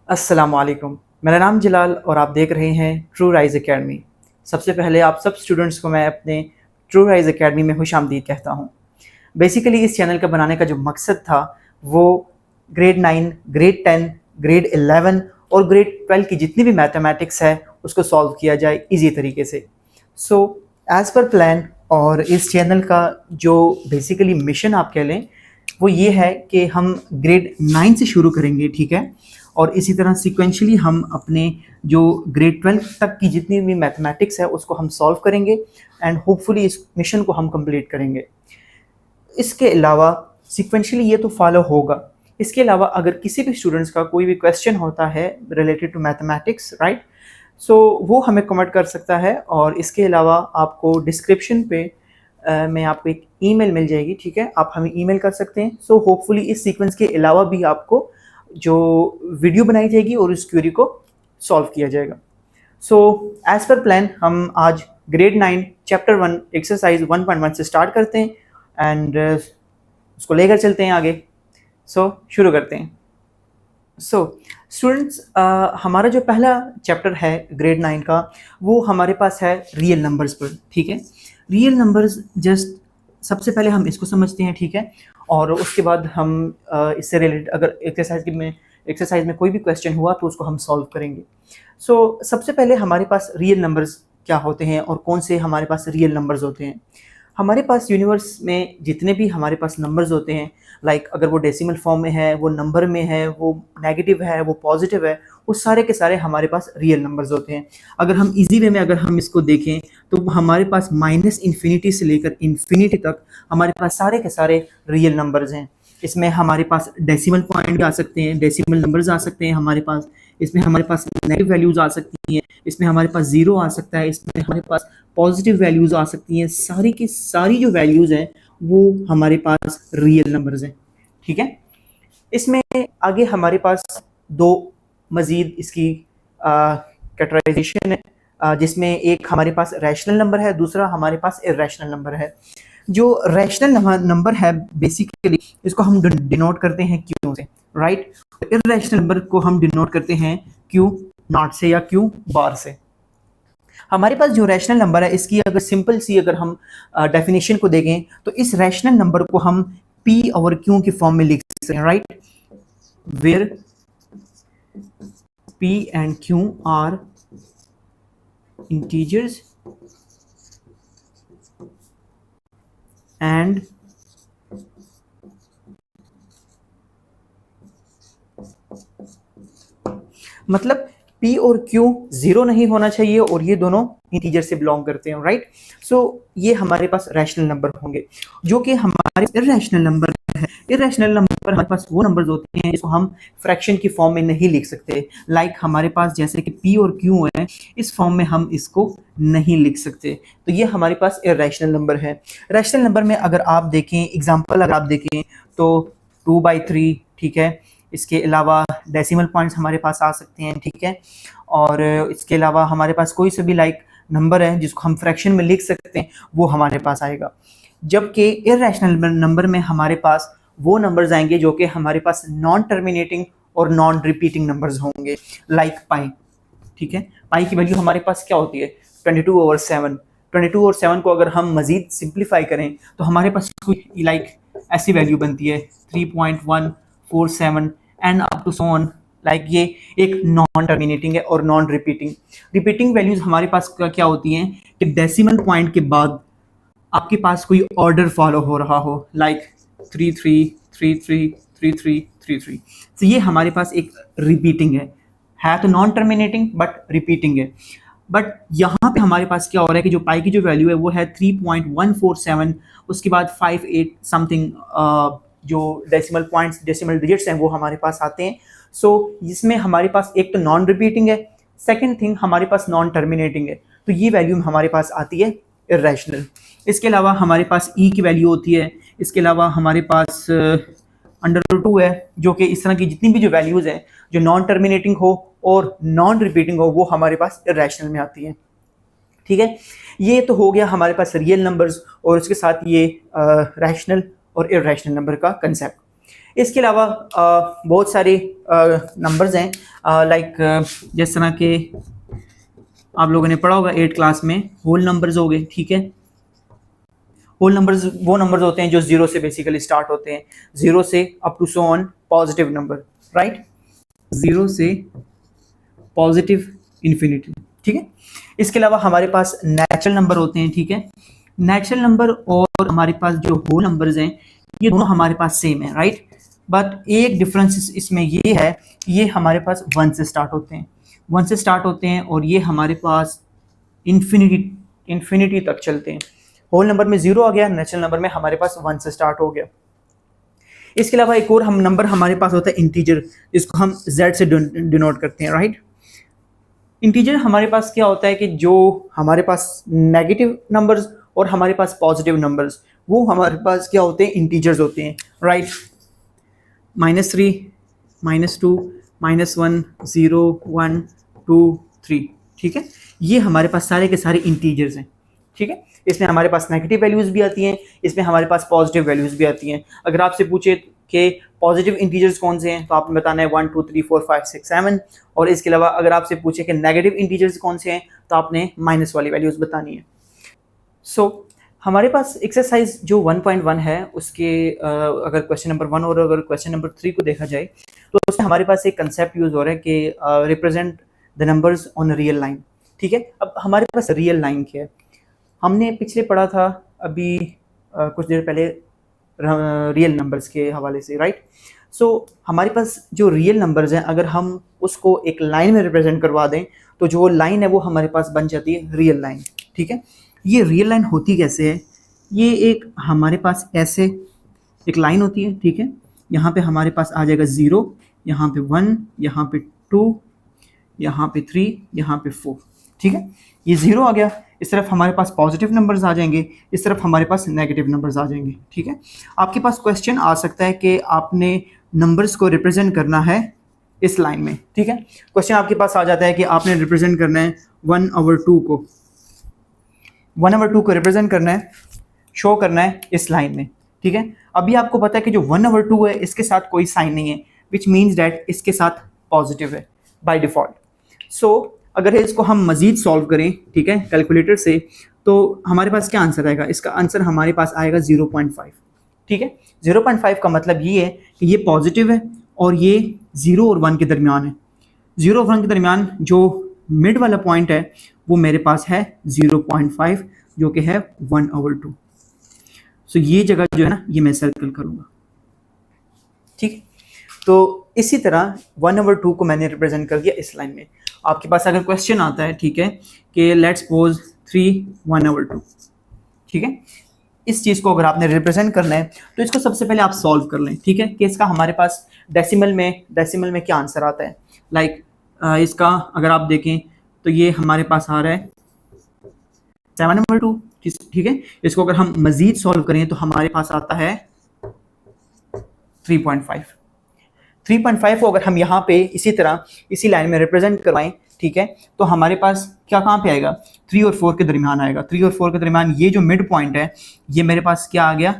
अस्सलामुअलैकुम। मेरा नाम जलाल और आप देख रहे हैं ट्रू राइज़ एकेडमी। सबसे पहले आप सब स्टूडेंट्स को मैं अपने ट्रू राइज़ एकेडमी में खुशामदीद कहता हूँ। बेसिकली इस चैनल का बनाने का जो मकसद था वो ग्रेड 9, ग्रेड 10, ग्रेड 11 और ग्रेड 12 की जितनी भी मैथमेटिक्स है उसको सॉल्व किया जाए ईजी तरीके से। सो एज़ पर प्लान और इस चैनल का जो बेसिकली मिशन आप कह लें वो ये है कि हम ग्रेड 9 से शुरू करेंगे, ठीक है, और इसी तरह सिक्वेंशली हम अपने जो ग्रेड 12 तक की जितनी भी मैथमेटिक्स है उसको हम सॉल्व करेंगे एंड होपफुली इस मिशन को हम कंप्लीट करेंगे। इसके अलावा सिक्वेंशली ये तो फॉलो होगा। इसके अलावा अगर किसी भी स्टूडेंट्स का कोई भी क्वेश्चन होता है रिलेटेड टू मैथमेटिक्स, राइट, सो वो हमें कमेंट कर सकता है। और इसके अलावा आपको डिस्क्रिप्शन पे में आपको एक ईमेल मिल जाएगी, ठीक है, आप हमें ईमेल कर सकते हैं। सो होपफुली इस सीक्वेंस के अलावा भी आपको जो वीडियो बनाई जाएगी और इस क्वेरी को सॉल्व किया जाएगा। सो एज पर प्लान हम आज ग्रेड 9 चैप्टर 1 एक्सरसाइज 1.1 से स्टार्ट करते हैं एंड उसको लेकर चलते हैं आगे। सो शुरू करते हैं। सो स्टूडेंट्स, हमारा जो पहला चैप्टर है ग्रेड 9 का वो हमारे पास है रियल नंबर्स पर, ठीक है। रियल नंबर्स जस्ट सबसे पहले हम इसको समझते हैं, ठीक है, और उसके बाद हम इससे रिलेटेड अगर एक्सरसाइज में कोई भी क्वेश्चन हुआ तो उसको हम सॉल्व करेंगे। सो सबसे पहले हमारे पास रियल नंबर्स क्या होते हैं और कौन से हमारे पास रियल नंबर्स होते हैं। हमारे पास यूनिवर्स में जितने भी हमारे पास नंबर्स होते हैं, लाइक अगर वो डेसिमल फॉर्म में है, वो नंबर में है, वो नेगेटिव है, वो पॉजिटिव है, वो सारे के सारे हमारे पास रियल नंबर्स होते हैं। अगर हम इजी वे में अगर हम इसको देखें तो हमारे पास माइनस इन्फिनिटी से लेकर इन्फिनिटी तक हमारे पास सारे के सारे रियल नंबर्स हैं। इसमें हमारे पास डेसिमल पॉइंट भी आ सकते हैं, डेसिमल नंबर्स आ सकते हैं हमारे पास, इसमें हमारे पास नेगेटिव वैल्यूज आ सकती हैं, इसमें हमारे पास जीरो आ सकता है, इसमें हमारे पास पॉजिटिव वैल्यूज आ सकती हैं। सारी की सारी जो वैल्यूज हैं वो हमारे पास रियल नंबर्स हैं, ठीक है। इसमें आगे हमारे पास दो मज़ीद इसकी कैटेगराइजेशन है, जिसमें एक हमारे पास रैशनल नंबर है, दूसरा हमारे पास इर्रेशनल नंबर है। जो रैशनल नंबर है बेसिकली इसको हम डिनोट करते हैं क्यू से, राइट। इर्रेशनल नंबर को हम डिनोट करते हैं क्यू नॉट से या क्यू बार से। हमारे पास जो रैशनल नंबर है इसकी अगर सिंपल सी अगर हम डेफिनेशन को देखें तो इस रैशनल नंबर को हम पी और क्यू की फॉर्म में लिख सकते हैं, right, where P and Q are integers and मतलब P और Q जीरो नहीं होना चाहिए और ये दोनों इंटीजर से बिलोंग करते हैं, राइट। सो ये हमारे पास रैशनल नंबर होंगे। जो कि हमारे इर्रेशनल नंबर है, इर्रेशनल नंबर हमारे पास वो नंबर्स होते हैं जिसको हम फ्रैक्शन की फॉर्म में नहीं लिख सकते। लाइक हमारे पास जैसे कि P और Q है, इस फॉर्म में हम इसको नहीं लिख सकते, तो ये हमारे पास इर्रेशनल नंबर है। रैशनल नंबर में अगर आप देखें एग्जाम्पल अगर आप देखें तो 2/3, ठीक है। इसके अलावा डेसिमल पॉइंट्स हमारे पास आ सकते हैं, ठीक है। और इसके अलावा हमारे पास कोई से भी लाइक नंबर है जिसको हम फ्रैक्शन में लिख सकते हैं वो हमारे पास आएगा। जबकि इर्रेशनल नंबर में हमारे पास वो नंबर्स आएंगे जो कि हमारे पास नॉन टर्मिनेटिंग और नॉन रिपीटिंग नंबर्स होंगे, लाइक पाई, ठीक है। पाई की वैल्यू हमारे पास क्या होती है 22/7। 22/7 को अगर हम मजीद सिंप्लीफाई करें तो हमारे पास कोई लाइक ऐसी वैल्यू बनती है 3.147 and up to so on. Like ये एक नॉन टर्मिनेटिंग है और नॉन रिपीटिंग। रिपीटिंग वैल्यूज हमारे पास क्या होती हैं कि डेसिमल पॉइंट के बाद आपके पास कोई ऑर्डर फॉलो हो रहा हो, लाइक 33333333। तो ये हमारे पास एक रिपीटिंग है तो नॉन टर्मिनेटिंग बट रिपीटिंग है। बट यहाँ पे हमारे पास क्या हो रहा है कि जो पाई की जो वैल्यू है वो है 3.147, उसके बाद 58 समथिंग जो डेसिमल पॉइंट्स डेसिमल डिजिट्स हैं वो हमारे पास आते हैं। सो इसमें हमारे पास एक तो नॉन रिपीटिंग है, सेकंड थिंग हमारे पास नॉन टर्मिनेटिंग है, तो ये वैल्यू हमारे पास आती है इर्रेशनल। इसके अलावा हमारे पास ई की वैल्यू होती है। इसके अलावा हमारे पास √2 है, जो कि इस तरह की जितनी भी जो वैल्यूज़ हैं जो नॉन टर्मिनेटिंग हो और नॉन रिपीटिंग हो वो हमारे पास इर्रेशनल में आती हैं, ठीक है। ये तो हो गया हमारे पास रियल नंबर्स और उसके साथ ये रैशनल और इर्रेशनल नंबर का कंसेप्ट। इसके अलावा बहुत सारे नंबर्स हैं, लाइक जिस तरह के आप लोगों ने पढ़ा होगा 8 क्लास में होल नंबर्स हो गए, ठीक है। होल नंबर्स वो नंबर्स होते हैं जो 0 से बेसिकली स्टार्ट होते हैं, 0 से up to so on positive number, right, 0 से पॉजिटिव इन्फिनिटी, ठीक है। इसके अलावा हमारे पास नेचुरल नंबर होते हैं, ठीक है। नेचुरल नंबर और हमारे पास जो होल नंबर्स हैं ये दोनों हमारे पास सेम है, राइट, बट एक डिफरेंस इसमें ये है, ये हमारे पास 1 से स्टार्ट होते हैं, 1 से स्टार्ट होते हैं और ये हमारे पास इन्फिनिटी तक चलते हैं। होल नंबर में 0 आ गया, नेचुरल नंबर में हमारे पास 1 से स्टार्ट हो गया। इसके अलावा एक और हम नंबर हमारे पास होता है इंटीजर, जिसको हम z से डिनोट करते हैं, राइट। इंटीजर हमारे पास क्या होता है कि जो हमारे पास नेगेटिव नंबर्स और हमारे पास पॉजिटिव नंबर्स, वो हमारे पास क्या होते हैं, इंटीजर्स होते हैं, राइट। -3, -2, -1, 0, 1, 2, 3, ठीक है। ये हमारे पास सारे के सारे इंटीजर्स हैं, ठीक है। इसमें हमारे पास नेगेटिव वैल्यूज़ भी आती हैं, इसमें हमारे पास पॉजिटिव वैल्यूज़ भी आती हैं। अगर आपसे पूछे कि पॉजिटिव इंटीजर्स कौन से हैं तो आपने बताना है 1, 2, 3, 4, 5, 6, 7, और इसके अलावा अगर आपसे पूछे कि नेगेटिव इंटीजर्स कौन से हैं तो आपने माइनस वाली वैल्यूज़ बतानी है। सो हमारे पास एक्सरसाइज जो 1.1 है उसके अगर क्वेश्चन नंबर 1 और अगर क्वेश्चन नंबर 3 को देखा जाए तो उसमें हमारे पास एक कंसेप्ट यूज़ हो रहा है कि represent the numbers on real line, ठीक है। अब हमारे पास रियल लाइन क्या है, हमने पिछले पढ़ा था अभी कुछ देर पहले रियल नंबर्स के हवाले से, राइट। सो हमारे पास जो रियल नंबर्स हैं अगर हम उसको एक लाइन में रिप्रेजेंट करवा दें तो जो लाइन है वो हमारे पास बन जाती है रियल लाइन, ठीक है। ये रियल लाइन होती कैसे है, ये एक हमारे पास ऐसे एक लाइन होती है, ठीक है। यहाँ पे हमारे पास आ जाएगा 0, यहाँ पे 1, यहाँ पे 2, यहाँ पे 3, यहाँ पे 4, ठीक है। ये 0 आ गया, इस तरफ हमारे पास पॉजिटिव नंबर्स आ जाएंगे, इस तरफ हमारे पास नेगेटिव नंबर्स आ जाएंगे, ठीक है। आपके पास क्वेश्चन आ सकता है कि आपने नंबर्स को रिप्रेजेंट करना है इस लाइन में, ठीक है। क्वेश्चन आपके पास आ जाता है कि आपने रिप्रेजेंट करना है 1/2 को, 1/2 को रिप्रेजेंट करना है, शो करना है इस लाइन में, ठीक है। अभी आपको पता है कि जो 1/2 है इसके साथ कोई साइन नहीं है, विच मीन्स डैट इसके साथ पॉजिटिव है बाय डिफ़ॉल्ट। सो अगर इसको हम मज़ीद सॉल्व करें, ठीक है, कैलकुलेटर से, तो हमारे पास क्या आंसर आएगा, इसका आंसर हमारे पास आएगा 0.5, ठीक है। 0.5 का मतलब ये है कि ये पॉजिटिव है और ये 0 और 1 के दरमियान है। 0 और 1 के दरमियान जो मिड वाला पॉइंट है वो मेरे पास है 0.5 जो कि है 1/2। सो ये जगह जो है ना ये मैं सर्कल करूँगा, ठीक है। तो इसी तरह 1/2 को मैंने रिप्रेजेंट कर दिया इस लाइन में। आपके पास अगर क्वेश्चन आता है, ठीक है, कि लेट्स सपोज 3 1/2, ठीक है, इस चीज़ को अगर आपने रिप्रेजेंट करना है तो इसको सबसे पहले आप सॉल्व कर लें, ठीक है, कि इसका हमारे पास डेसिमल में क्या आंसर आता है। लाइक इसका अगर आप देखें तो ये हमारे पास आ रहा है 7/2, ठीक है। इसको अगर हम मज़ीद सॉल्व करें तो हमारे पास आता है 3.5। 3.5 को अगर हम यहाँ पे इसी तरह इसी लाइन में रिप्रेजेंट करवाएं, ठीक है, तो हमारे पास क्या कहाँ पे आएगा, 3 और 4 के दरमियान आएगा। 3 और 4 के दरमियान ये जो मिड पॉइंट है ये मेरे पास क्या आ गया,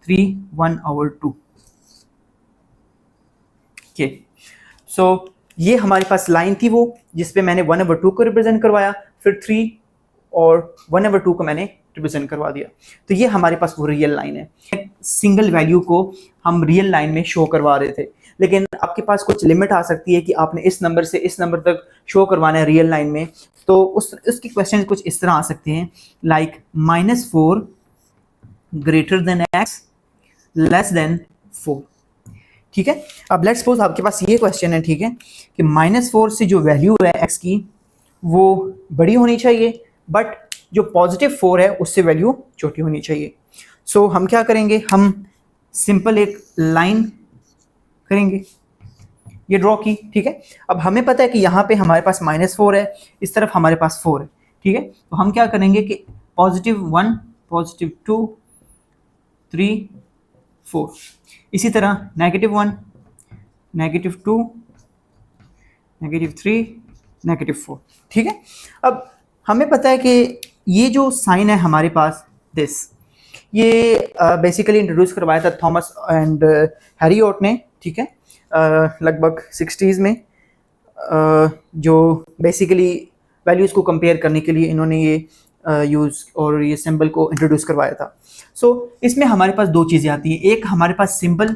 3 1/2, ओके। सो ये हमारे पास लाइन थी वो जिसपे मैंने 1/2 को रिप्रेजेंट करवाया, फिर 3 और 1/2 को मैंने रिप्रेजेंट करवा दिया। तो ये हमारे पास वो रियल लाइन है। सिंगल वैल्यू को हम रियल लाइन में शो करवा रहे थे, लेकिन आपके पास कुछ लिमिट आ सकती है कि आपने इस नंबर से इस नंबर तक शो करवाना है रियल लाइन में, तो उसके क्वेश्चन कुछ इस तरह आ सकते हैं, like -4 greater then x less than 4, ठीक है। अब लेट्स सपोज आपके पास ये क्वेश्चन है, ठीक है, कि -4 से जो वैल्यू है x की वो बड़ी होनी चाहिए, बट जो पॉजिटिव 4 है उससे वैल्यू छोटी होनी चाहिए। सो हम क्या करेंगे, हम सिंपल एक लाइन करेंगे, ये ड्रॉ की, ठीक है। अब हमें पता है कि यहाँ पे हमारे पास -4 है, इस तरफ हमारे पास 4 है, ठीक है। तो हम क्या करेंगे कि +1 +2 3 4, इसी तरह -1 -2 -3 -4, ठीक है। अब हमें पता है कि ये जो साइन है हमारे पास दिस, ये बेसिकली इंट्रोड्यूस करवाया था थॉमस एंड हैरी ओट ने, ठीक है, लगभग 60s में, जो बेसिकली वैल्यूज़ को कंपेयर करने के लिए इन्होंने ये यूज़ और ये सिंबल को इंट्रोड्यूस करवाया था। सो इसमें हमारे पास दो चीज़ें आती हैं, एक हमारे पास सिंबल,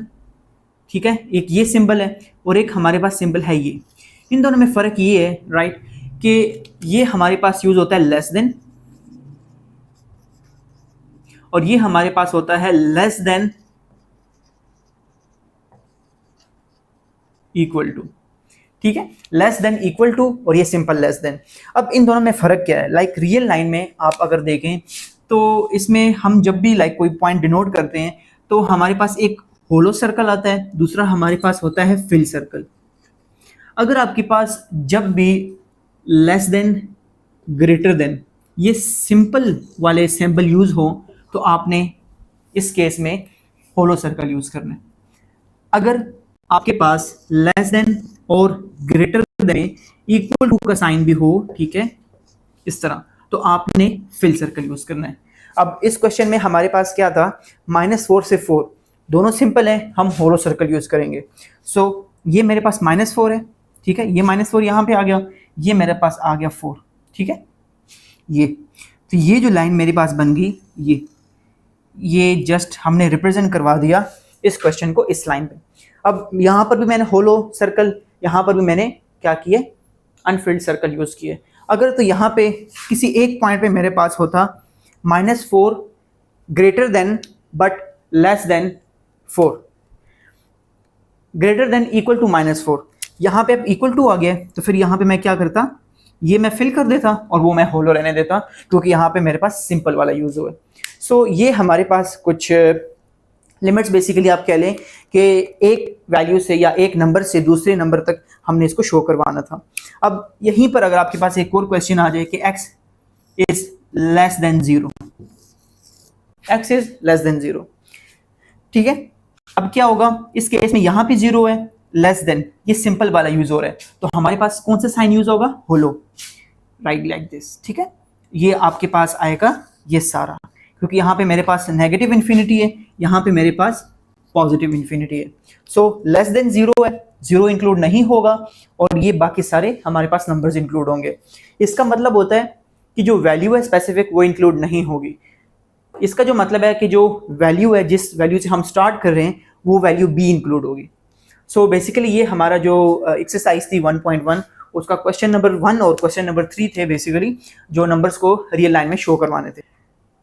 ठीक है, एक ये सिंबल है और एक हमारे पास सिंबल है ये। इन दोनों में फ़र्क ये है, राइट, कि ये हमारे पास यूज़ होता है लेस देन और ये हमारे पास होता है लेस देन इक्वल टू, ठीक है, लेस देन इक्वल टू और ये सिंपल लेस देन। अब इन दोनों में फ़र्क क्या है? लाइक रियल लाइन में आप अगर देखें तो इसमें हम जब भी लाइक कोई पॉइंट डिनोट करते हैं तो हमारे पास एक होलो सर्कल आता है, दूसरा हमारे पास होता है फिल सर्कल। अगर आपके पास जब भी लेस देन, ग्रेटर देन ये सिंपल वाले सिंबल यूज़ हो तो आपने इस केस में होलो सर्कल यूज़ करना है। अगर आपके पास लेस देन और ग्रेटर देन इक्वल टू का साइन भी हो, ठीक है, इस तरह, तो आपने फिल सर्कल यूज़ करना है। अब इस क्वेश्चन में हमारे पास क्या था, -4 से 4 दोनों सिंपल है, हम होलो सर्कल यूज़ करेंगे। सो ये मेरे पास -4 है, ठीक है, ये -4 यहाँ पे आ गया, ये मेरे पास आ गया 4, ठीक है, ये तो ये जो लाइन मेरे पास बन गई, ये जस्ट हमने रिप्रेजेंट करवा दिया इस क्वेश्चन को इस लाइन पे। अब यहाँ पर भी मैंने होलो सर्कल, यहाँ पर भी मैंने क्या किए, अनफिल्ड सर्कल यूज़ किए। अगर तो यहाँ पे किसी एक पॉइंट पे मेरे पास होता -4 greater than but less than 4, greater than equal to -4, यहाँ पे अब इक्वल टू आ गया तो फिर यहाँ पे मैं क्या करता, ये मैं फिल कर देता और वो मैं होलो रहने देता, क्योंकि यहाँ पे मेरे पास सिंपल वाला यूज़ हुआ है। सो ये हमारे पास कुछ लिमिट्स बेसिकली आप कह लें कि एक वैल्यू से या एक नंबर से दूसरे नंबर तक हमने इसको शो करवाना था। अब यहीं पर अगर आपके पास एक और क्वेश्चन आ जाए कि x is less then 0, x is less then 0, ठीक है, अब क्या होगा इस केस में, यहाँ पे 0 है, लेस देन ये सिंपल वाला यूज हो रहा है, तो हमारे पास कौन सा साइन यूज होगा, होलो, राइट, लाइक दिस, ठीक है, ये आपके पास आएगा ये सारा, क्योंकि यहाँ पे मेरे पास नेगेटिव इन्फिनिटी है, यहाँ पे मेरे पास पॉजिटिव इन्फिनिटी है। सो लेस देन 0 है, 0 इंक्लूड नहीं होगा और ये बाकी सारे हमारे पास नंबर्स इंक्लूड होंगे। इसका मतलब होता है कि जो वैल्यू है स्पेसिफिक वो इंक्लूड नहीं होगी। इसका जो मतलब है कि जो वैल्यू है, जिस वैल्यू से हम स्टार्ट कर रहे हैं वो वैल्यू बी इंक्लूड होगी। सो बेसिकली ये हमारा जो एक्सरसाइज थी 1.1, उसका क्वेश्चन नंबर 1 और क्वेश्चन नंबर 3 थे बेसिकली, जो नंबर्स को रियल लाइन में शो करवाने थे।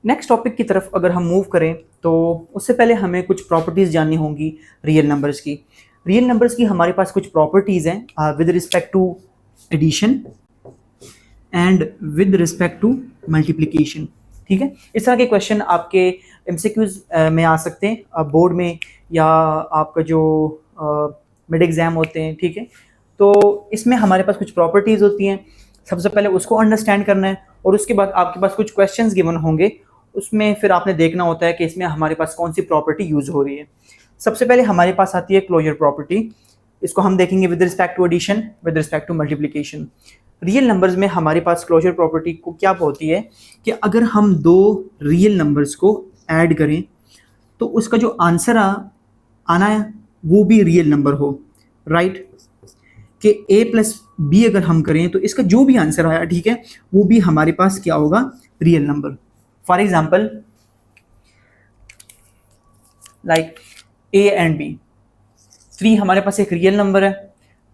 नेक्स्ट टॉपिक की तरफ अगर हम मूव करें तो उससे पहले हमें कुछ प्रॉपर्टीज़ जाननी होंगी रियल नंबर्स की। रियल नंबर्स की हमारे पास कुछ प्रॉपर्टीज़ हैं with respect to addition and with respect to multiplication, ठीक है। इस तरह के क्वेश्चन आपके एमसीक्यूज में आ सकते हैं बोर्ड में, या आपका जो मिड एग्ज़ाम होते हैं, ठीक है। तो इसमें हमारे पास कुछ प्रॉपर्टीज़ होती हैं, सबसे पहले उसको अंडरस्टैंड करना है और उसके बाद आपके पास कुछ क्वेश्चंस गिवन होंगे, उसमें फिर आपने देखना होता है कि इसमें हमारे पास कौन सी प्रॉपर्टी यूज़ हो रही है। सबसे पहले हमारे पास आती है क्लोजर प्रॉपर्टी, इसको हम देखेंगे with respect to addition, with respect to multiplication. Real numbers में हमारे पास क्लोजर प्रॉपर्टी को क्या होती है कि अगर हम दो रियल नंबर्स को ऐड करें तो उसका जो आंसर आना है वो भी रियल नंबर हो, राइट, कि a प्लस बी अगर हम करें तो इसका जो भी आंसर आया, ठीक है, वो भी हमारे पास क्या होगा, real number. For example like a and b, 3 हमारे पास एक रियल नंबर है,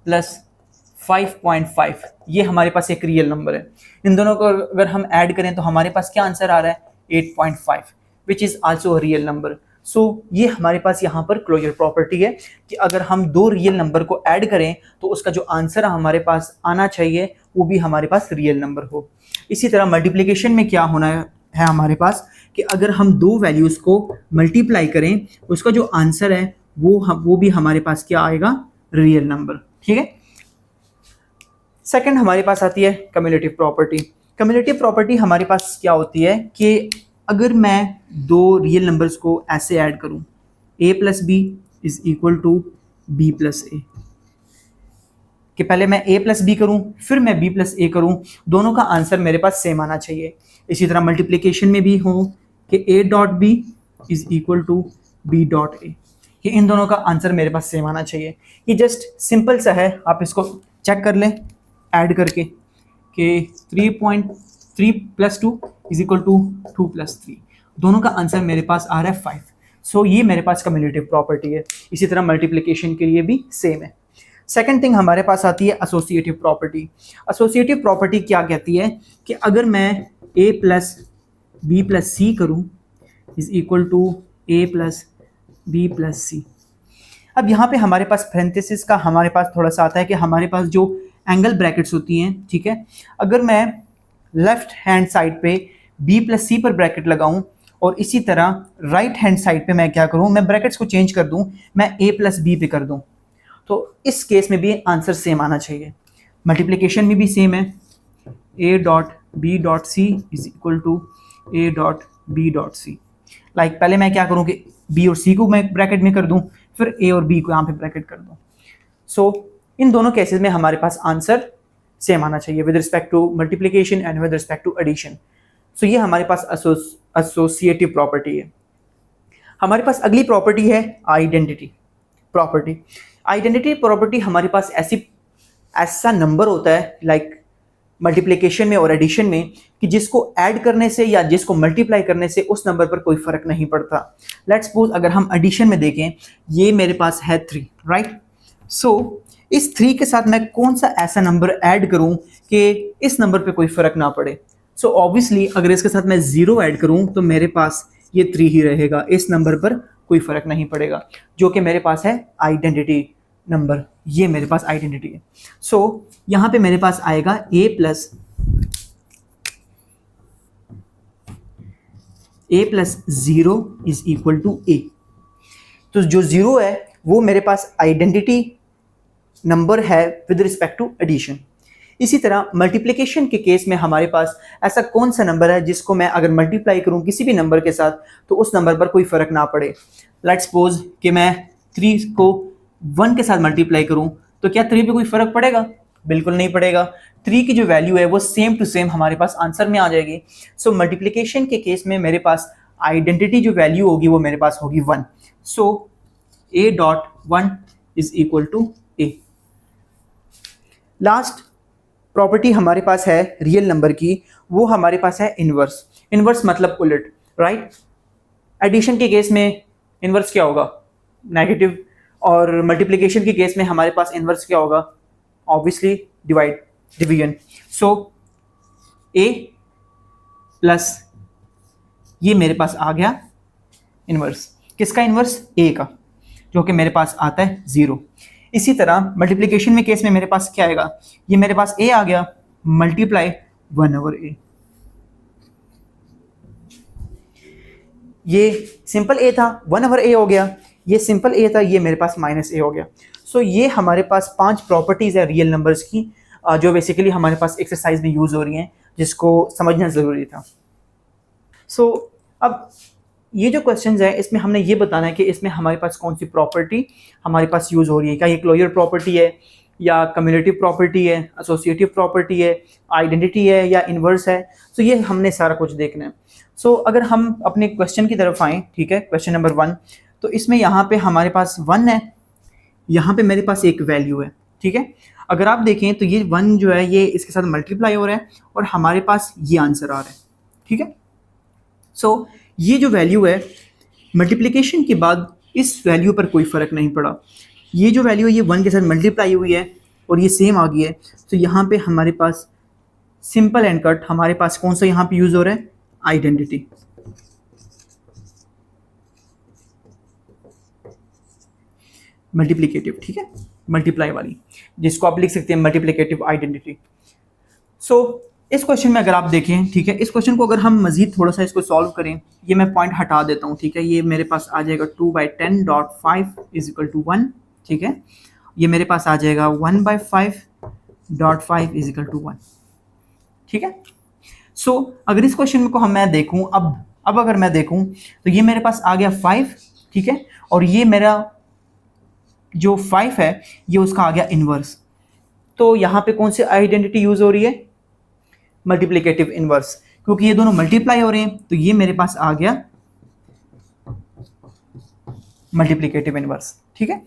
प्लस 5.5 ये हमारे पास एक रियल नंबर है। इन दोनों को अगर हम ऐड करें तो हमारे पास क्या आंसर आ रहा है, 8.5, which is also a real number. So ये हमारे पास यहाँ पर क्लोजर प्रॉपर्टी है कि अगर हम दो रियल नंबर को ऐड करें तो उसका जो आंसर हमारे पास आना चाहिए वो भी हमारे पास रियल नंबर हो। इसी तरह मल्टीप्लिकेशन में क्या होना है हमारे पास कि अगर हम दो वैल्यूज़ को मल्टीप्लाई करें उसका जो आंसर है वो भी हमारे पास क्या आएगा, रियल नंबर, ठीक है। सेकंड हमारे पास आती है कम्युलेटिव प्रॉपर्टी। कम्युलेटिव प्रॉपर्टी हमारे पास क्या होती है कि अगर मैं दो रियल नंबर्स को ऐसे ऐड करूं, a plus B is equal to b plus A, कि पहले मैं a प्लस बी करूं फिर मैं b प्लस ए करूं, दोनों का आंसर मेरे पास सेम आना चाहिए। इसी तरह मल्टीप्लिकेशन में भी हो कि a dot B is equal to b dot A, कि इन दोनों का आंसर मेरे पास सेम आना चाहिए। ये जस्ट सिंपल सा है, आप इसको चेक कर लें ऐड करके कि 3.3 + 2 = 2 + 3, दोनों का आंसर मेरे पास आ रहा है 5। सो ये मेरे पास कम्युलेटिव प्रॉपर्टी है। इसी तरह मल्टीप्लिकेशन के लिए भी सेम है। सेकंड थिंग हमारे पास आती है एसोसिएटिव प्रॉपर्टी। एसोसिएटिव प्रॉपर्टी क्या कहती है कि अगर मैं a + b + c करूं = a + b + c। अब यहाँ पे हमारे पास पैरेंथेसिस का हमारे पास थोड़ा सा आता है कि हमारे पास जो एंगल ब्रैकेट्स होती हैं, ठीक है, अगर मैं लेफ्ट हैंड साइड पे b + c पर ब्रैकेट लगाऊं और इसी तरह राइट हैंड साइड पे मैं क्या करूं, मैं ब्रैकेट्स को चेंज कर दूं, मैं a + b पे कर दूं, तो इस केस में भी आंसर सेम आना चाहिए। मल्टीप्लिकेशन में भी सेम है, a.b.c = a.b.c। लाइक पहले मैं क्या करूं कि b और c को मैं ब्रैकेट में कर दूं, फिर a और b को यहाँ पे ब्रैकेट कर दूं। सो इन दोनों केसेस में हमारे पास आंसर सेम आना चाहिए with respect to multiplication and with respect to addition. So ये हमारे पास एसोसिएटिव प्रॉपर्टी है। हमारे पास अगली प्रॉपर्टी है आइडेंटिटी प्रॉपर्टी। आइडेंटिटी प्रॉपर्टी हमारे पास ऐसा नंबर होता है लाइक मल्टीप्लिकेशन में और एडिशन में कि जिसको ऐड करने से या जिसको मल्टीप्लाई करने से उस नंबर पर कोई फर्क नहीं पड़ता। लेट्स सपोज अगर हम एडिशन में देखें, ये मेरे पास है 3, राइट। सो इस 3 के साथ मैं कौन सा ऐसा नंबर ऐड करूं कि इस नंबर पे कोई फर्क ना पड़े। सो ऑब्वियसली अगर इसके साथ मैं 0 ऐड करूं तो मेरे पास ये 3 ही रहेगा, इस नंबर पर कोई फर्क नहीं पड़ेगा, जो कि मेरे पास है आइडेंटिटी नंबर। ये मेरे पास आइडेंटिटी है। सो यहां पे मेरे पास आएगा a + 0 = a। तो जो 0 है वो मेरे पास आइडेंटिटी नंबर है विद रिस्पेक्ट टू एडिशन। इसी तरह मल्टीप्लिकेशन के केस में हमारे पास ऐसा कौन सा नंबर है जिसको मैं अगर मल्टीप्लाई करूं किसी भी नंबर के साथ तो उस नंबर पर कोई फर्क ना पड़े। लेट्स सपोज कि मैं 3 को 1 के साथ मल्टीप्लाई करूं तो क्या 3 पे कोई फर्क पड़ेगा? बिल्कुल नहीं पड़ेगा। 3 की जो वैल्यू है वो सेम टू सेम हमारे पास आंसर में आ जाएगी। सो मल्टीप्लिकेशन के केस में मेरे पास आइडेंटिटी जो वैल्यू होगी वो मेरे पास होगी 1। सो a.1 = a। लास्ट प्रॉपर्टी हमारे पास है रियल नंबर की, वो हमारे पास है इनवर्स। इनवर्स मतलब उलट, राइट। एडिशन के केस में इनवर्स क्या होगा? नेगेटिव। और मल्टीप्लिकेशन के केस में हमारे पास इनवर्स क्या होगा? Obviously division. सो a + ये मेरे पास आ गया इनवर्स। किसका इनवर्स? a का, जो कि मेरे पास आता है 0। इसी तरह मल्टीप्लिकेशन में केस में मेरे पास क्या आएगा? ये मेरे पास a आ गया मल्टीप्लाई 1/a। ये सिंपल a था, 1/a हो गया। ये सिंपल a था, ये मेरे पास -a हो गया। सो ये हमारे पास 5 प्रॉपर्टीज है रियल नंबर्स की, जो बेसिकली हमारे पास एक्सरसाइज में यूज हो रही हैं, जिसको समझना ज़रूरी था। सो अब ये जो क्वेश्चंस है इसमें हमने ये बताना है कि इसमें हमारे पास कौन सी प्रॉपर्टी हमारे पास यूज हो रही है। क्या ये क्लोजर प्रॉपर्टी है या कम्युलेटिव प्रॉपर्टी है, एसोसिएटिव प्रॉपर्टी है, आइडेंटिटी है या इनवर्स है। सो ये हमने सारा कुछ देखना है। सो अगर हम अपने क्वेश्चन की तरफ आएँ, ठीक है, क्वेश्चन नंबर 1, तो इसमें यहाँ पे हमारे पास 1 है, यहाँ पे मेरे पास एक वैल्यू है, ठीक है। अगर आप देखें तो ये 1 जो है ये इसके साथ मल्टीप्लाई हो रहा है और हमारे पास ये आंसर आ रहा है, ठीक है। सो ये जो वैल्यू है मल्टीप्लिकेशन के बाद इस वैल्यू पर कोई फ़र्क नहीं पड़ा। ये जो वैल्यू है ये 1 के साथ मल्टीप्लाई हुई है और ये सेम आ गई है। तो यहाँ पे हमारे पास सिंपल एंड कट हमारे पास कौन सा यहाँ पे यूज़ हो रहा है? आइडेंटिटी। मल्टीप्लिकेटिव, ठीक है, मल्टीप्लाई वाली, जिसको आप लिख सकते हैं मल्टीप्लिकेटिव आइडेंटिटी। सो इस क्वेश्चन में अगर आप देखें, ठीक है, इस क्वेश्चन को अगर हम मजीद थोड़ा सा इसको सॉल्व करें, ये मैं पॉइंट हटा देता हूँ, ठीक है। ये मेरे पास आ जाएगा 2/10.5 = 1, ठीक है। ये मेरे पास आ जाएगा 1/5.5 = 1, ठीक है। सो अगर इस क्वेश्चन को मैं देखूँ, अब अगर मैं देखूँ तो ये मेरे पास आ गया 5, ठीक है, और ये मेरा जो 5 है ये उसका आ गया इनवर्स। तो यहाँ पे कौन सी आइडेंटिटी यूज़ हो रही है? मल्टीप्लिकेटिव इनवर्स, क्योंकि ये दोनों मल्टीप्लाई हो रहे हैं। तो ये मेरे पास आ गया मल्टीप्लिकेटिव इनवर्स। ठीक है,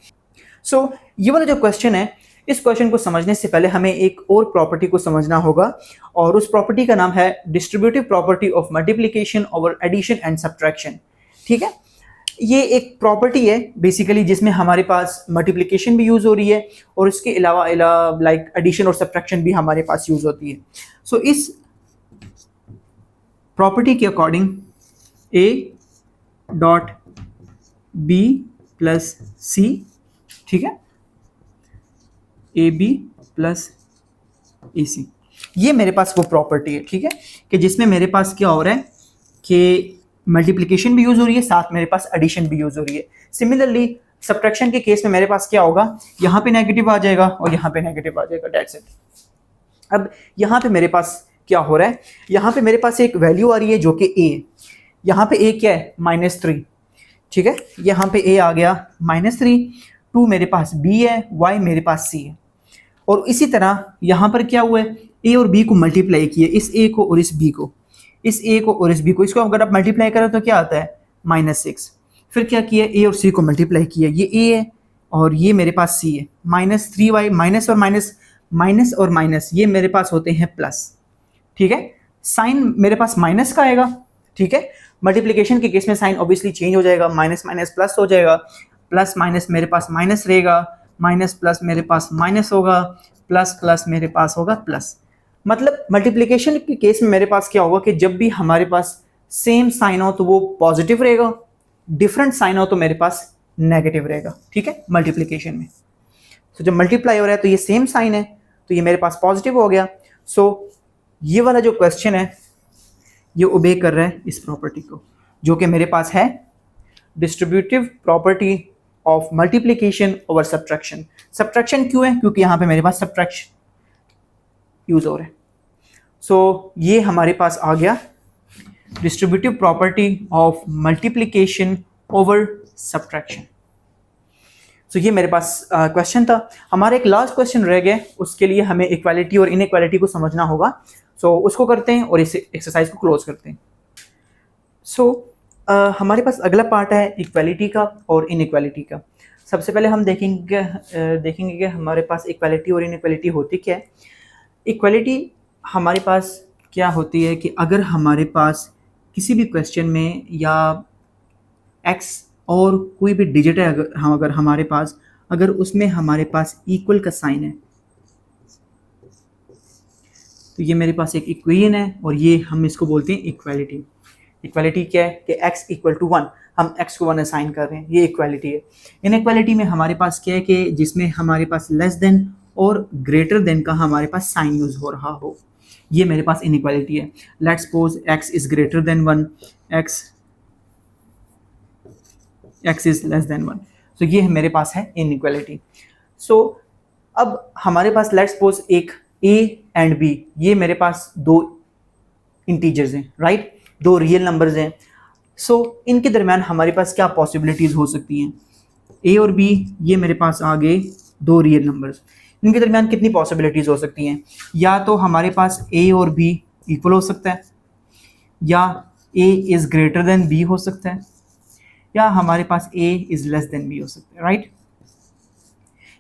सो ये वाला जो क्वेश्चन है, इस क्वेश्चन को समझने से पहले हमें एक और प्रॉपर्टी को समझना होगा, और उस प्रॉपर्टी का नाम है distributive property of multiplication over addition and subtraction. ठीक है, ये एक प्रॉपर्टी है बेसिकली जिसमें हमारे पास मल्टीप्लिकेशन भी यूज हो रही है और इसके अलावा लाइक एडिशन और सब्ट्रैक्शन भी हमारे पास यूज होती है। सो इस प्रॉपर्टी के according a dot b plus C, ठीक है, ए बी प्लस ए सी, ये मेरे पास वो प्रॉपर्टी है। ठीक है, कि जिसमें मेरे पास क्या हो रहा है कि मल्टीप्लिकेशन भी यूज हो रही है, साथ मेरे पास एडिशन भी यूज हो रही है। सिमिलरली सब्ट्रैक्शन के केस में मेरे पास क्या होगा, यहाँ पे नेगेटिव आ जाएगा और यहाँ पे नेगेटिव आ जाएगा, दैट्स इट। अब यहाँ पे मेरे पास क्या हो रहा है, यहाँ पे मेरे पास एक वैल्यू आ रही है जो कि a है। यहाँ पे a क्या है, -3। ठीक है, यहाँ पे a आ गया -3, 2 मेरे पास b है, y मेरे पास c है। और इसी तरह यहाँ पर क्या हुआ है, a और b को मल्टीप्लाई किया, इस a को और इस b को, इस a को और इस b को, इसको अगर आप मल्टीप्लाई करें तो क्या आता है, -6। फिर क्या किया, a और c को मल्टीप्लाई किया, ये a है और ये मेरे पास c है, -3y, माइनस और माइनस, माइनस और माइनस ये मेरे पास होते हैं प्लस। ठीक है, साइन मेरे पास माइनस का आएगा। ठीक है, मल्टीप्लिकेशन के केस में साइन ऑब्वियसली चेंज हो जाएगा, माइनस माइनस प्लस हो जाएगा, प्लस माइनस मेरे पास माइनस रहेगा, माइनस प्लस मेरे पास माइनस होगा, प्लस प्लस मेरे पास होगा प्लस। मतलब मल्टीप्लिकेशन के केस में मेरे पास क्या होगा कि जब भी हमारे पास सेम साइन हो तो वो पॉजिटिव रहेगा, डिफरेंट साइन हो तो मेरे पास नेगेटिव रहेगा। ठीक है, मल्टीप्लिकेशन में तो जब मल्टीप्लाई हो रहा है तो ये सेम साइन है तो ये मेरे पास पॉजिटिव हो गया। सो ये वाला जो क्वेश्चन है ये ओबे कर रहा है इस प्रॉपर्टी को, जो कि मेरे पास है distributive property of multiplication over subtraction. Subtraction क्यों है, क्योंकि यहाँ पे मेरे पास सब्ट्रैक्शन यूज हो रहा है। सो ये हमारे पास आ गया distributive property of multiplication over subtraction. So ये मेरे पास क्वेश्चन था। हमारा एक लास्ट क्वेश्चन रह गया, उसके लिए हमें इक्वालिटी और इनइक्वालिटी को समझना होगा। सो उसको करते हैं और इस एक्सरसाइज को क्लोज करते हैं। सो हमारे पास अगला पार्ट है इक्वालिटी का और इनइक्वालिटी का। सबसे पहले हम देखेंगे कि हमारे पास इक्वालिटी और इनइक्वालिटी होती क्या है। इक्वालिटी हमारे पास क्या होती है कि अगर हमारे पास किसी भी क्वेश्चन में या x और कोई भी डिजिट है, अगर हमारे पास, अगर उसमें हमारे पास इक्वल का साइन है तो ये मेरे पास एक इक्वेशन है और ये हम इसको बोलते हैं इक्वालिटी। इक्वालिटी क्या है कि x इक्वल टू 1, हम x को 1 असाइन कर रहे हैं, ये इक्वालिटी है। इनइक्वालिटी में हमारे पास क्या है कि जिसमें हमारे पास लेस देन और ग्रेटर देन का हमारे पास साइन यूज हो रहा हो, ये मेरे पास इनइक्वालिटी है। Let's suppose x is greater then 1, x is less then 1, तो ये मेरे पास है इनइक्वालिटी। सो अब हमारे पास लेट्स सपोज एक a एंड b, ये मेरे पास दो इंटीजर्स हैं, राइट, दो रियल नंबर्स हैं। सो इनके दरम्यान हमारे पास क्या पॉसिबिलिटीज़ हो सकती हैं, a और b ये मेरे पास आ गए दो रियल नंबर्स, इनके दरम्यान कितनी पॉसिबिलिटीज़ हो सकती हैं, या तो हमारे पास a और b इक्वल हो सकता है, या a is greater than b हो सकता है, या हमारे पास a is less than b हो सकता है, राइट।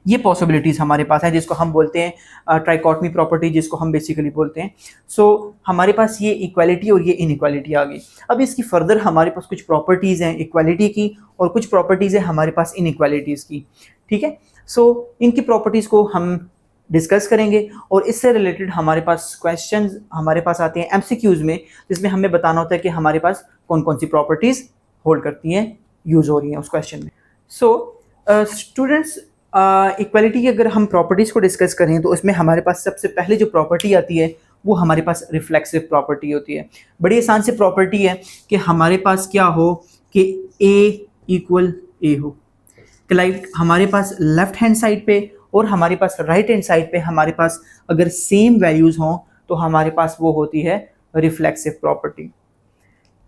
ये पॉसिबिलिटीज़ हमारे पास है जिसको हम बोलते हैं ट्राइकोटमी प्रॉपर्टी, जिसको हम बेसिकली बोलते हैं। सो हमारे पास ये इक्वालिटी और ये इनइक्वालिटी आ गई। अब इसकी फर्दर हमारे पास कुछ प्रॉपर्टीज़ हैं इक्वालिटी की और कुछ प्रॉपर्टीज़ हैं हमारे पास इनइक्वालिटीज़ की। ठीक है, सो इनकी प्रॉपर्टीज़ को हम डिस्कस करेंगे और इससे रिलेटेड हमारे पास क्वेश्चंस हमारे पास आते हैं एमसीक्यूज़ में, जिसमें हमें बताना होता है कि हमारे पास कौन कौन सी प्रॉपर्टीज़ होल्ड करती हैं, यूज़ हो रही हैं उस क्वेश्चन में। सो स्टूडेंट्स, इक्वालिटी की अगर हम प्रॉपर्टीज़ को डिस्कस करें तो उसमें हमारे पास सबसे पहले जो प्रॉपर्टी आती है वो हमारे पास रिफ्लेक्सिव प्रॉपर्टी होती है। बड़ी आसान सी प्रॉपर्टी है कि हमारे पास क्या हो कि a इक्वल a हो, लाइक हमारे पास लेफ्ट हैंड साइड पे और हमारे पास राइट हैंड साइड पे हमारे पास अगर सेम वैल्यूज़ हों तो हमारे पास वो होती है रिफ्लेक्सिव प्रॉपर्टी।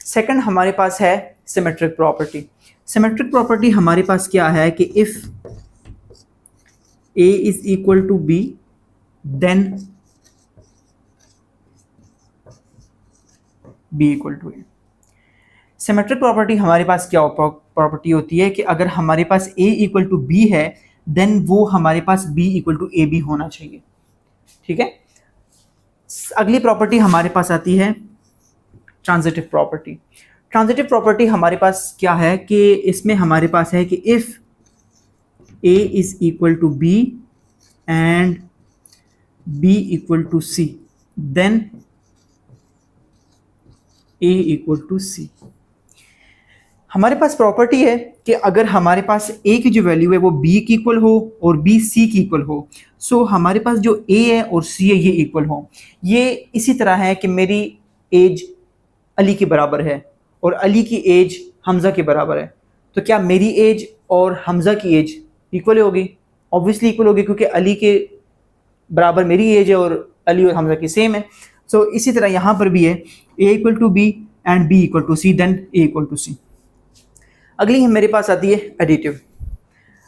सेकंड हमारे पास है सिमेट्रिक प्रॉपर्टी। सिमेट्रिक प्रॉपर्टी हमारे पास क्या है कि if a is equal to b then b equal to a। Symmetric property हमारे पास क्या प्रॉपर्टी होती है कि अगर हमारे पास a इक्वल टू बी है देन वो हमारे पास b equal to A B होना चाहिए। ठीक है, अगली प्रॉपर्टी हमारे पास आती है ट्रांजिटिव प्रॉपर्टी। ट्रांजिटिव प्रॉपर्टी हमारे पास क्या है कि इसमें हमारे पास है कि if a is equal to b and b equal to c then a equal to c। हमारे पास प्रॉपर्टी है कि अगर हमारे पास a की जो वैल्यू है वो b की इक्वल हो और b c की इक्वल हो, सो हमारे पास जो a है और c है ये इक्वल हो। ये इसी तरह है कि मेरी एज अली के बराबर है और अली की एज हमज़ा के बराबर है, तो क्या मेरी एज और हमज़ा की एज इक्वल होगी? ऑब्वियसली इक्वल होगी, क्योंकि अली के बराबर मेरी एज है और अली और हमज़ा की सेम है। सो इसी तरह यहाँ पर भी है a equal to B and b equal to C then a equal to C. अगली मेरे पास आती है एडिटिव।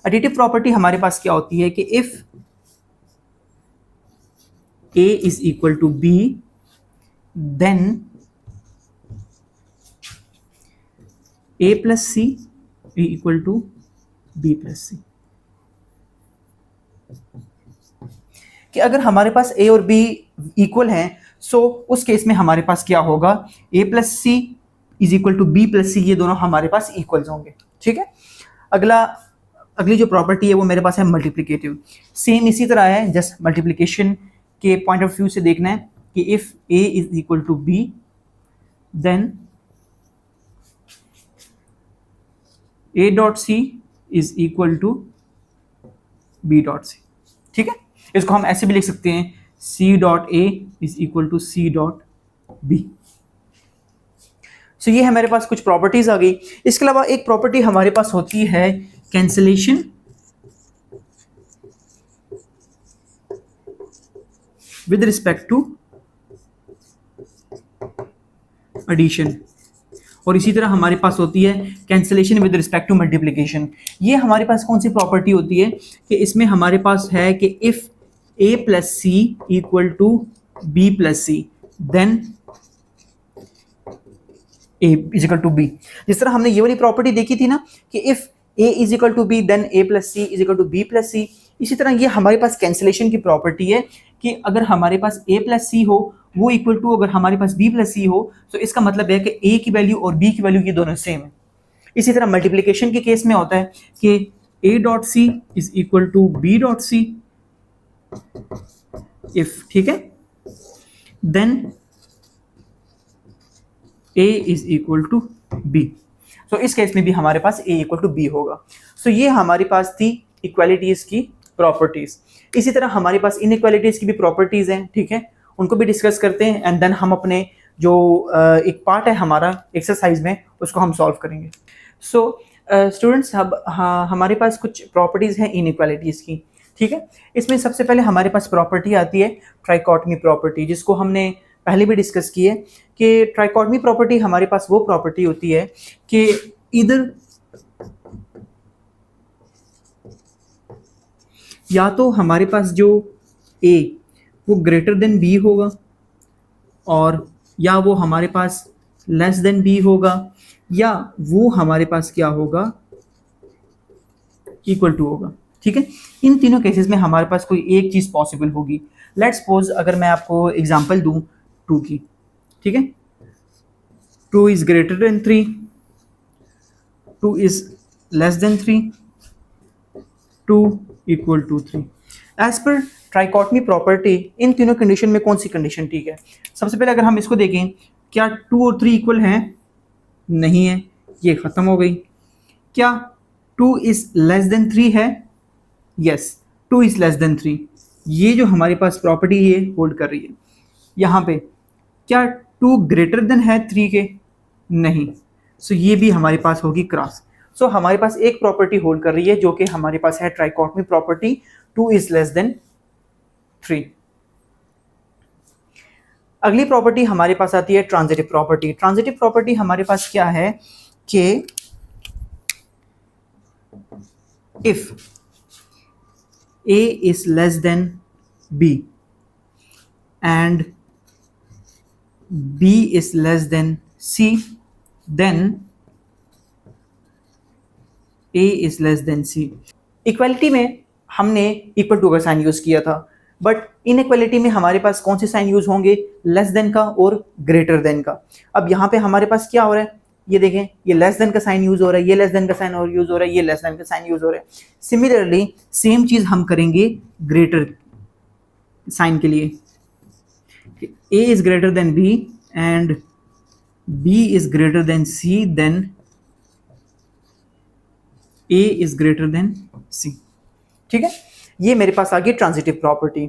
एडिटिव प्रॉपर्टी हमारे पास क्या होती है कि if a is equal to b then a plus C equal to b plus C. कि अगर हमारे पास a और b इक्वल हैं, सो उस केस में हमारे पास क्या होगा, a plus C is equal to b plus C, ये दोनों हमारे पास इक्वल्स होंगे। ठीक है, अगली जो प्रॉपर्टी है वो मेरे पास है मल्टीप्लिकेटिव। सेम इसी तरह है, जस्ट मल्टीप्लिकेशन के पॉइंट ऑफ व्यू से देखना है कि if a is equal to b then a dot C is equal to b dot C. ठीक है, इसको हम ऐसे भी लिख सकते हैं c dot a is equal to c dot b। So ये है मेरे पास कुछ प्रॉपर्टीज आ गई। इसके अलावा एक प्रॉपर्टी हमारे पास होती है cancellation with respect to addition, और इसी तरह हमारे पास होती है cancellation with respect to multiplication. ये हमारे पास कौन सी प्रॉपर्टी होती है कि इसमें हमारे पास है कि if a plus C equal to b plus C then a is equal to b। जिस तरह हमने ये वाली प्रॉपर्टी देखी थी ना कि if a is equal to b then a plus C is equal to b plus C, इसी तरह ये हमारे पास कैंसलेशन की प्रॉपर्टी है कि अगर हमारे पास a प्लस सी हो वो इक्वल टू अगर हमारे पास b प्लस सी हो, तो इसका मतलब है कि a की वैल्यू और b की वैल्यू ये दोनों सेम है। इसी तरह मल्टीप्लिकेशन के केस में होता है कि a dot C is equal to b dot C if, ठीक है, then a is equal to b। So इस केस में भी हमारे पास a इक्वल टू b होगा। सो ये हमारे पास थी इक्वालिटीज की प्रॉपर्टीज। इसी तरह हमारे पास इनइक्वालिटीज की भी प्रॉपर्टीज हैं, ठीक है, उनको भी डिस्कस करते हैं एंड देन हम अपने जो एक पार्ट है हमारा एक्सरसाइज में उसको हम सॉल्व करेंगे। सो स्टूडेंट्स, अब हमारे पास कुछ प्रॉपर्टीज हैं इनइक्वालिटीज की। ठीक है, इसमें सबसे पहले हमारे पास प्रॉपर्टी आती है ट्राइकॉटमी प्रॉपर्टी, जिसको हमने पहले भी डिस्कस की है कि ट्राइकॉटमी प्रॉपर्टी हमारे पास वो प्रॉपर्टी होती है कि इधर या तो हमारे पास जो a वो ग्रेटर देन b होगा और या वो हमारे पास लेस देन b होगा या वो हमारे पास क्या होगा, इक्वल टू होगा। ठीक है, इन तीनों केसेस में हमारे पास कोई एक चीज़ पॉसिबल होगी। लेट्स सपोज अगर मैं आपको एग्जांपल दूं 2 की, ठीक है, 2 is greater than 3, 2 is less than 3, 2 equal to 3। As per trichotomy property इन तीनों कंडीशन में कौन सी कंडीशन ठीक है? सबसे पहले अगर हम इसको देखें, क्या 2 और 3 इक्वल हैं? नहीं है, ये ख़त्म हो गई। क्या 2 इज़ लेस देन 3 है? Yes, 2 is less than 3। ये जो हमारे पास प्रॉपर्टी ये होल्ड कर रही है। यहाँ पे क्या 2 ग्रेटर देन है 3 के? नहीं, सो ये भी हमारे पास होगी क्रॉस। सो हमारे पास एक प्रॉपर्टी होल्ड कर रही है जो कि हमारे पास है trichotomy property, 2 is less than 3। अगली प्रॉपर्टी हमारे पास आती है ट्रांजिटिव प्रॉपर्टी। ट्रांजिटिव प्रॉपर्टी हमारे पास क्या है कि if a is less than b and b is less than c, then A is less than C. Equality में हमने इक्वल टू का साइन यूज़ किया था, बट इनइक्वालिटी में हमारे पास कौन से साइन यूज़ होंगे? लेस देन का और ग्रेटर देन का। अब यहाँ पे हमारे पास क्या हो रहा है? ये देखें, ये लेस देन का साइन यूज़ हो रहा है, ये लेस देन का साइन और यूज़ हो रहा है, ये लेस देन का साइन यूज़ हो रहा है। सिमिलरली सेम चीज़ हम करेंगे ग्रेटर साइन के लिए। A is greater than B and B is greater than C, then A is greater than C। ठीक है, ये मेरे पास आ गई ट्रांजिटिव प्रॉपर्टी।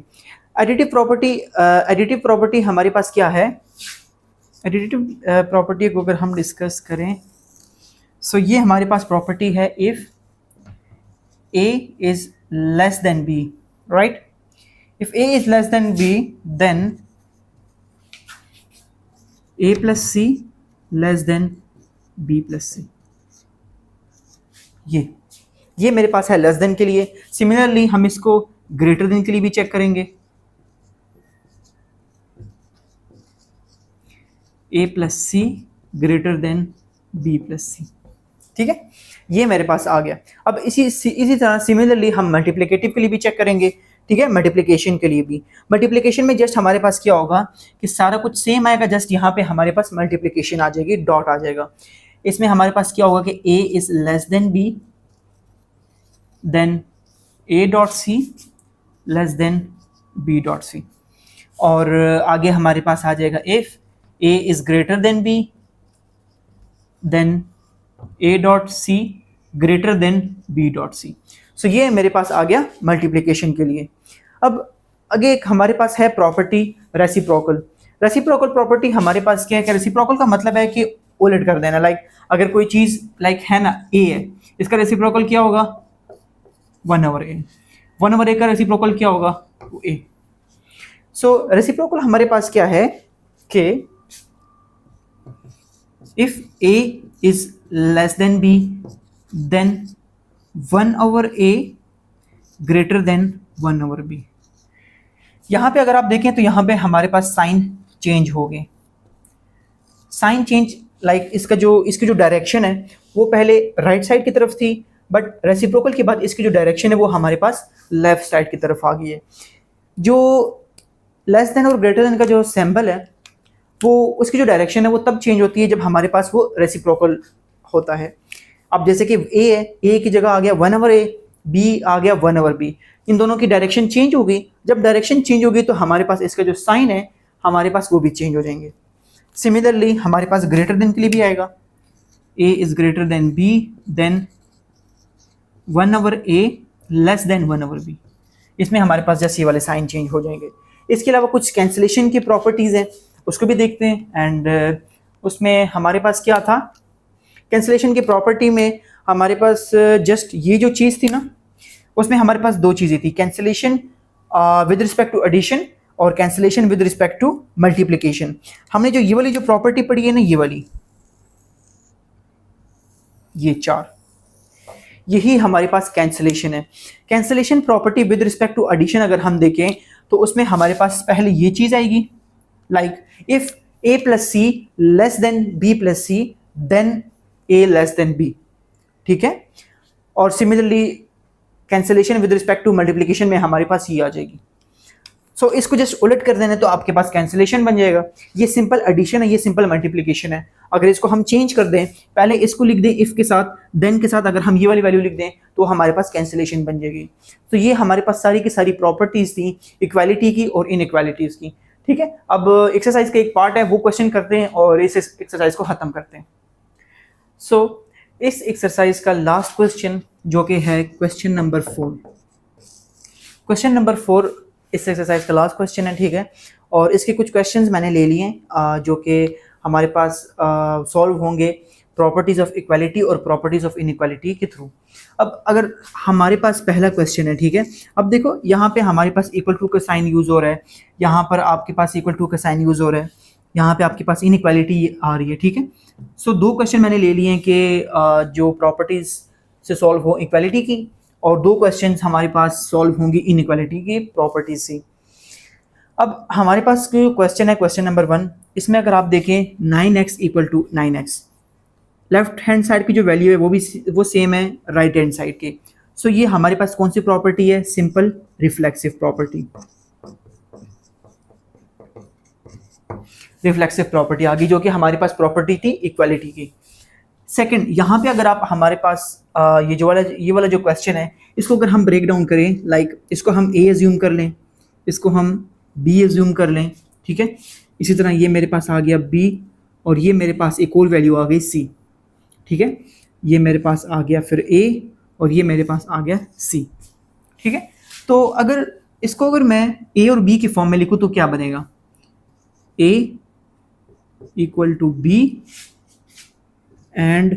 एडिटिव प्रॉपर्टी हमारे पास क्या है? एडिटिव प्रॉपर्टी को अगर हम डिस्कस करें, सो ये हमारे पास प्रॉपर्टी है if A is less than B, right? If A is less than B, then A plus C less than B plus C। ये मेरे पास है लेस देन के लिए। सिमिलरली हम इसको ग्रेटर देन के लिए भी चेक करेंगे। A plus C greater than B plus C. ठीक है, ये मेरे पास आ गया। अब इसी तरह सिमिलरली हम मल्टीप्लिकेटिव के लिए भी चेक करेंगे। ठीक है, मल्टीप्लिकेशन के लिए भी। मल्टीप्लिकेशन में जस्ट हमारे पास क्या होगा कि सारा कुछ सेम आएगा, जस्ट यहाँ पे हमारे पास मल्टीप्लिकेशन आ जाएगी, डॉट आ जाएगा। इसमें हमारे पास क्या होगा कि A is less than B, then A dot C less than B dot C। और आगे हमारे पास आ जाएगा if A is greater than B, then A dot C greater than B dot C। So ये मेरे पास आ गया मल्टीप्लिकेशन के लिए। अब आगे एक हमारे पास है प्रॉपर्टी रेसिप्रोकल। रेसिप्रोकल प्रॉपर्टी हमारे पास क्या है कि रेसिप्रोकल का मतलब है कि उलट कर देना। लाइक अगर कोई चीज़ लाइक है ना A है, इसका रेसिप्रोकल क्या होगा? 1/a। 1/a का रेसिप्रोकल क्या होगा? A। सो रेसिप्रोकल हमारे पास क्या है कि if A is less than B, then 1/a greater than 1/b। यहाँ पे अगर आप देखें तो यहाँ पे हमारे पास साइन चेंज हो गए। साइन चेंज लाइक इसकी जो डायरेक्शन है वो पहले राइट साइड की तरफ थी, बट रेसिप्रोकल के बाद इसकी जो डायरेक्शन है वो हमारे पास लेफ्ट साइड की तरफ आ गई है। जो लेस देन और ग्रेटर देन का जो सिंबल है वो उसकी जो डायरेक्शन है वो तब चेंज होती है जब हमारे पास वो रेसिप्रोकल होता है। अब जैसे कि A है, A की जगह आ गया 1/a, B आ गया 1/b। इन दोनों की डायरेक्शन चेंज हो गई। जब डायरेक्शन चेंज होगी तो हमारे पास इसका जो साइन है हमारे पास वो भी चेंज हो जाएंगे। सिमिलरली हमारे पास ग्रेटर देन के लिए भी आएगा, A is greater than B, then 1/a less than 1/b। इसमें हमारे पास जैसे ये वाले साइन चेंज हो जाएंगे। इसके अलावा कुछ कैंसिलेशन की प्रॉपर्टीज़ हैं, उसको भी देखते हैं। एंड उसमें हमारे पास क्या था? कैंसिलेशन की प्रॉपर्टी में हमारे पास जस्ट ये जो चीज़ थी ना, उसमें हमारे पास दो चीज़ें थी, cancellation with respect to addition और cancellation with respect to multiplication. हमने जो ये वाली जो प्रॉपर्टी पढ़ी है ना, ये वाली, ये चार, यही हमारे पास कैंसिलेशन है। Cancellation property with respect to addition अगर हम देखें तो उसमें हमारे पास पहले ये चीज़ आएगी, like if A plus C less than B plus C, then A less than B। ठीक है, और similarly cancellation with respect to multiplication में हमारे पास ये आ जाएगी। सो इसको जस्ट उलट कर देना तो आपके पास कैंसिलेशन बन जाएगा। ये सिंपल एडिशन है, ये सिंपल मल्टीप्लिकेशन है। अगर इसको हम चेंज कर दें, पहले इसको लिख दें इफ के साथ, देन के साथ अगर हम ये वाली वैल्यू लिख दें तो हमारे पास कैंसिलेशन बन जाएगी। तो ये हमारे पास सारी की सारी प्रॉपर्टीज़ थी इक्वालिटी की और इनइक्वालिटीज़ की। ठीक है, अब एक्सरसाइज का एक पार्ट है, वो क्वेश्चन करते हैं और इस एक्सरसाइज को ख़त्म करते हैं। सो इस एक्सरसाइज का लास्ट क्वेश्चन जो कि है क्वेश्चन नंबर 4। क्वेश्चन नंबर 4 इस एक्सरसाइज का लास्ट क्वेश्चन है। ठीक है, और इसके कुछ क्वेश्चंस मैंने ले लिए हैं जो कि हमारे पास सॉल्व होंगे प्रॉपर्टीज़ ऑफ इक्वालिटी और प्रॉपर्टीज़ ऑफ इनइक्वालिटी के थ्रू। अब अगर हमारे पास पहला क्वेश्चन है, ठीक है, अब देखो यहाँ पे हमारे पास इक्वल टू का साइन यूज़ हो रहा है, यहाँ पर आपके पास इक्वल टू का साइन यूज़ हो रहा है, यहाँ पे आपके पास इनइक्वालिटी आ रही है। ठीक है, सो दो क्वेश्चन मैंने ले लिए हैं कि जो प्रॉपर्टीज़ से सॉल्व हो इक्वालिटी की, और दो क्वेश्चंस हमारे पास सॉल्व होंगी इनइक्वालिटी की प्रॉपर्टीज से। अब हमारे पास जो क्वेश्चन है क्वेश्चन नंबर 1, इसमें अगर आप देखें 9x = 9x, left hand side की जो वैल्यू है वो सेम है राइट हैंड साइड की। सो ये हमारे पास कौन सी प्रॉपर्टी है? Simple reflexive property. Reflexive property आ गई, जो कि हमारे पास प्रॉपर्टी थी इक्वालिटी की। सेकंड, यहाँ पे अगर आप हमारे पास ये वाला जो क्वेश्चन है, इसको अगर हम ब्रेक डाउन करें, लाइक इसको हम ए एज्यूम कर लें, इसको हम बी एज्यूम कर लें, ठीक है। इसी तरह ये मेरे पास आ गया बी, और ये मेरे पास एक और वैल्यू आ गई सी, ठीक है। ये मेरे पास आ गया फिर ए, और ये मेरे पास आ गया सी, ठीक है। तो अगर मैं ए और बी की फॉर्म में लिखूँ तो क्या बनेगा? A equal to B and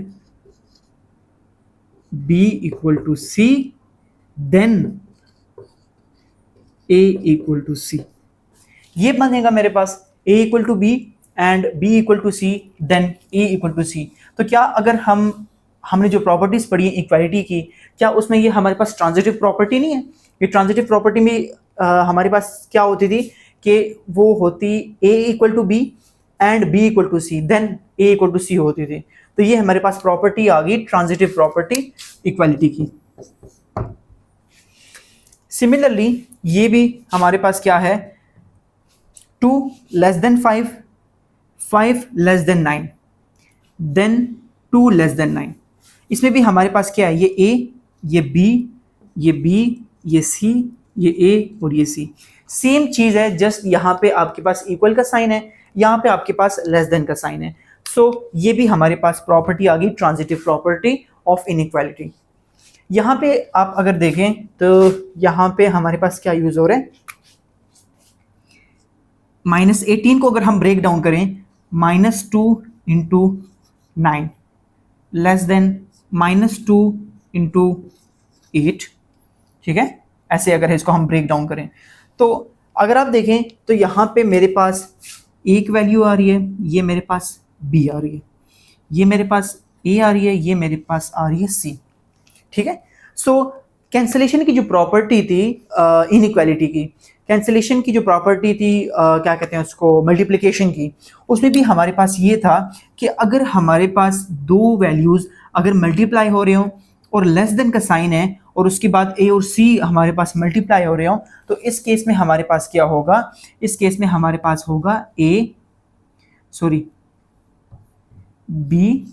B equal to C, then A equal to C. ये बनेगा मेरे पास A equal to B and B equal to C, then A equal to C. तो क्या अगर हमने जो प्रॉपर्टीज पढ़ी है इक्वालिटी की, क्या उसमें ये हमारे पास ट्रांजिटिव प्रॉपर्टी नहीं है? ये ट्रांजिटिव प्रॉपर्टी में हमारे पास क्या होती थी कि वो होती A equal to B and B equal to C, then A equal to C होती थी। तो ये हमारे पास प्रॉपर्टी आ गई ट्रांजिटिव प्रॉपर्टी इक्वालिटी की। सिमिलरली ये भी हमारे पास क्या है? 2 less than 5, 5 less than 9, then 2 less than 9। इसमें भी हमारे पास क्या है? ये ए, ये बी, ये बी, ये सी, ये ए और ये सी। सेम चीज है, जस्ट यहाँ पे आपके पास इक्वल का साइन है, यहाँ पे आपके पास लेस देन का साइन है। सो ये भी हमारे पास प्रॉपर्टी आ गई ट्रांजिटिव प्रॉपर्टी ऑफ इनइक्वालिटी। यहाँ पे आप अगर देखें तो यहाँ पे हमारे पास क्या यूज हो रहा है? -18 को अगर हम ब्रेक डाउन करें, -2 इंटू 9 लेस देन -2 इंटू 8, ठीक है। ऐसे अगर इसको हम ब्रेक डाउन करें तो अगर आप देखें तो यहाँ पे मेरे पास एक वैल्यू आ रही है, ये मेरे पास बी आ रही है, ये मेरे पास ए आ रही है, ये मेरे पास आ रही है सी, ठीक है। सो कैंसलेशन की जो प्रॉपर्टी थी इनइक्वालिटी की, कैंसलेशन की जो प्रॉपर्टी थी क्या कहते हैं उसको, मल्टीप्लिकेशन की, उसमें भी हमारे पास ये था कि अगर हमारे पास दो वैल्यूज़ अगर मल्टीप्लाई हो रहे हों और लेस देन का साइन है और उसके बाद ए और सी हमारे पास मल्टीप्लाई हो रहे हों, तो इस केस में हमारे पास क्या होगा? इस केस में हमारे पास होगा बी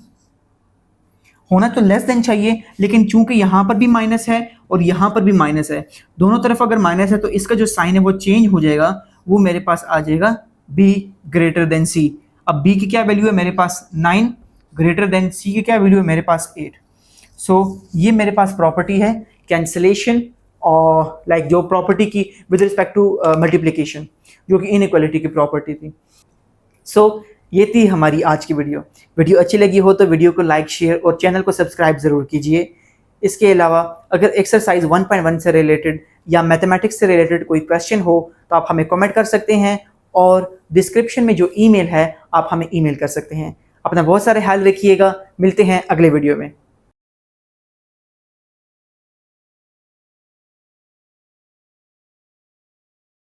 होना तो लेस देन चाहिए, लेकिन चूंकि यहां पर भी माइनस है और यहां पर भी माइनस है, दोनों तरफ अगर माइनस है तो इसका जो साइन है वो चेंज हो जाएगा, वो मेरे पास आ जाएगा बी ग्रेटर देन सी। अब बी की क्या वैल्यू है मेरे पास? 9, ग्रेटर देन सी की क्या वैल्यू है मेरे पास? 8। सो ये मेरे पास प्रॉपर्टी है कैंसलेशन, और लाइक जो प्रॉपर्टी की विद रिस्पेक्ट टू मल्टीप्लिकेशन, जो कि इनइक्वालिटी की प्रॉपर्टी थी। सो ये थी हमारी आज की वीडियो अच्छी लगी हो तो वीडियो को लाइक, शेयर और चैनल को सब्सक्राइब ज़रूर कीजिए। इसके अलावा अगर एक्सरसाइज 1.1 से रिलेटेड या मैथमेटिक्स से रिलेटेड कोई क्वेश्चन हो तो आप हमें कमेंट कर सकते हैं, और डिस्क्रिप्शन में जो ईमेल है आप हमें ईमेल कर सकते हैं। अपना बहुत सारे ख्याल रखिएगा, मिलते हैं अगले वीडियो में।